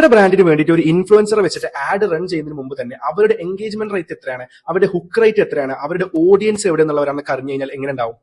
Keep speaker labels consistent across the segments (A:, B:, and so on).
A: അവരുടെ ബ്രാൻഡിന് വേണ്ടിയിട്ട് ഒരു ഇൻഫ്ലുവൻസറെ വെച്ചിട്ട് ആഡ് റൺ ചെയ്യുന്നതിന് മുമ്പ് തന്നെ അവരുടെ എൻഗേജ്മെന്റ് റേറ്റ് എത്രയാണ്, അവരുടെ ഹുക്ക് റേറ്റ് എത്രയാണ്, അവരുടെ ഓഡിയൻസ് എവിടെ എന്നുള്ളവരാണെന്ന് അറിഞ്ഞു കഴിഞ്ഞാൽ എങ്ങനെ ഉണ്ടാവും?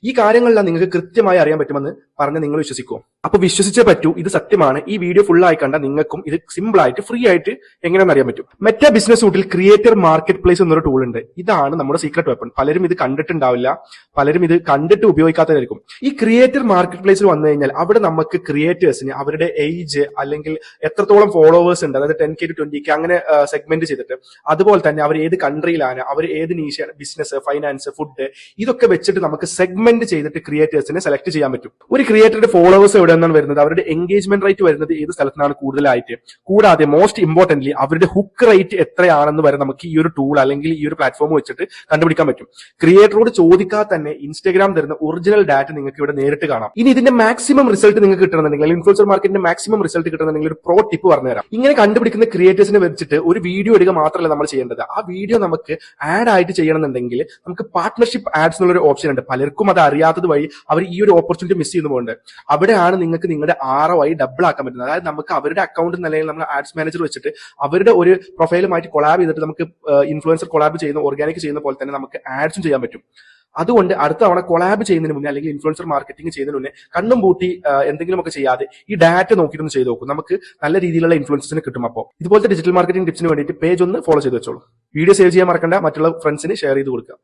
A: ഈ കാര്യങ്ങളെല്ലാം നിങ്ങൾക്ക് കൃത്യമായി അറിയാൻ പറ്റുമെന്ന് പറഞ്ഞ് നിങ്ങൾ വിശ്വസിക്കുമോ? അപ്പൊ വിശ്വസിച്ചേ പറ്റൂ, ഇത് സത്യമാണ്. ഈ വീഡിയോ ഫുൾ ആയി കണ്ട നിങ്ങൾക്കും ഇത് സിമ്പിൾ ആയിട്ട് ഫ്രീ ആയിട്ട് എങ്ങനെയാണെന്ന് അറിയാൻ പറ്റും. മെറ്റ ബിസിനസ് സൂട്ടിൽ ക്രിയേറ്റർ മാർക്കറ്റ് പ്ലേസ് എന്നൊരു ടൂൾ ഉണ്ട്. ഇതാണ് നമ്മുടെ സീക്രട്ട് വെപ്പൺ. പലരും ഇത് കണ്ടിട്ടുണ്ടാവില്ല, പലരും ഇത് കണ്ടിട്ട് ഉപയോഗിക്കാത്തതായിരിക്കും. ഈ ക്രിയേറ്റർ മാർക്കറ്റ് പ്ലേസിൽ വന്നു കഴിഞ്ഞാൽ അവിടെ നമുക്ക് ക്രിയേറ്റേഴ്സിന് അവരുടെ ഏജ് അല്ലെങ്കിൽ എത്രത്തോളം ഫോളോവേഴ്സ് ഉണ്ട്, അതായത് 10K to 20K അങ്ങനെ സെഗ്മെന്റ് ചെയ്തിട്ട്, അതുപോലെ തന്നെ അവർ ഏത് കൺട്രിയിലാണ്, അവർ ഏത് നീഷാണ്, ബിസിനസ്, ഫൈനാൻസ്, ഫുഡ്, ഇതൊക്കെ വെച്ചിട്ട് നമുക്ക് സെഗ്മെന്റ് ചെയ്തിട്ട് ക്രിയേറ്റേഴ്സിനെ സെലക്ട് ചെയ്യാൻ പറ്റും. ഒരു ക്രിയേറ്ററുടെ ഫോളോവേഴ്സ് എവിടെ നിന്നാണ് വരുന്നത്, അവരുടെ എൻഗേജ്മെന്റ് റേറ്റ് വരുന്നത് ഏത് സ്ഥലത്താണ് കൂടുതലായിട്ട്, കൂടാതെ മോസ്റ്റ് ഇമ്പോർട്ടന്റ്ലി അവരുടെ ഹുക്ക് റേറ്റ് എത്രയാണെന്ന് വരെ നമുക്ക് ഈ ഒരു ടൂൾ അല്ലെങ്കിൽ ഈ ഒരു പ്ലാറ്റ്ഫോം വെച്ചിട്ട് കണ്ടുപിടിക്കാൻ പറ്റും. ക്രിയേറ്ററോട് ചോദിക്കാതെ തന്നെ ഇൻസ്റ്റാഗ്രാം തരുന്ന ഒറിജിനൽ ഡാറ്റ നിങ്ങൾക്ക് ഇവിടെ നേരിട്ട് കാണാം. ഇനി ഇതിന്റെ മാക്സിമം റിസൾട്ട് നിങ്ങൾക്ക് കിട്ടണമെന്നുണ്ടെങ്കിൽ, ഇൻഫ്ലുവൻസർ മാർക്കറ്റിന്റെ മാക്സിമം റിസൾട്ട് കിട്ടണമെന്നുണ്ടെങ്കിൽ ഒരു പ്രോ ടിപ്പ് പറഞ്ഞുതരാം. ഇങ്ങനെ കണ്ടുപിടിക്കുന്ന ക്രിയേറ്റേഴ്സിനെ വെച്ചിട്ട് ഒരു വീഡിയോ ഇടുക മാത്രമല്ല നമ്മൾ ചെയ്യേണ്ടത്. ആ വീഡിയോ നമുക്ക് ആഡ് ആയിട്ട് ചെയ്യണമെന്നുണ്ടെങ്കിൽ നമുക്ക് പാർട്ട്ണർഷിപ്പ് ആഡ്സ് എന്നുള്ള ഒരു ഓപ്ഷൻ ഉണ്ട്. പലർക്കും അത് അറിയാത്തത് വഴി അവർ ഈ ഒരു ഓപ്പർച്യൂണിറ്റി മിസ് ചെയ്യുന്നുണ്ട്. അവിടെയാണ് നിങ്ങൾക്ക് നിങ്ങളുടെ ROI ഡബിൾ ആക്കാൻ പറ്റുന്നത്. അതായത് നമുക്ക് അവരുടെ അക്കൗണ്ട് നിലയിൽ നമ്മൾ ആഡ്സ് മാനേജർ വെച്ചിട്ട് അവരുടെ ഒരു പ്രൊഫൈലുമായിട്ട് കൊളാബ് ചെയ്തിട്ട് നമുക്ക് ഇൻഫ്ലുവൻസർ കൊളാബ് ചെയ്യുന്ന, ഓർഗാനിക് ചെയ്യുന്ന പോലെ തന്നെ നമുക്ക് ആഡ്സും ചെയ്യാൻ പറ്റും. അതുകൊണ്ട് അടുത്ത തവണ കൊളാബ് ചെയ്യുന്നതിന് മുന്നേ അല്ലെങ്കിൽ ഇൻഫ്ലുവൻസർ മാർക്കറ്റിംഗ് ചെയ്യുന്നതിന് മുന്നേ കണ്ണും പൂട്ടി എന്തെങ്കിലുമൊക്കെ ചെയ്യാതെ ഈ ഡാറ്റ നോക്കിയിട്ടൊന്ന് ചെയ്ത് നോക്കും. നമുക്ക് നല്ല രീതിയിലുള്ള ഇൻഫ്ലുവൻസസിന് കിട്ടും. അപ്പോൾ ഇതുപോലത്തെ ഡിജിറ്റൽ മാർക്കറ്റിംഗ് ടിപ്സിന് വേണ്ടിയിട്ട് പേജ് ഒന്ന് ഫോളോ ചെയ്ത് വെച്ചോളൂ. വീഡിയോ സേവ് ചെയ്യാൻ മറക്കണ്ട, മറ്റുള്ള ഫ്രണ്ട്സിന് ഷെയർ ചെയ്ത് കൊടുക്കുക.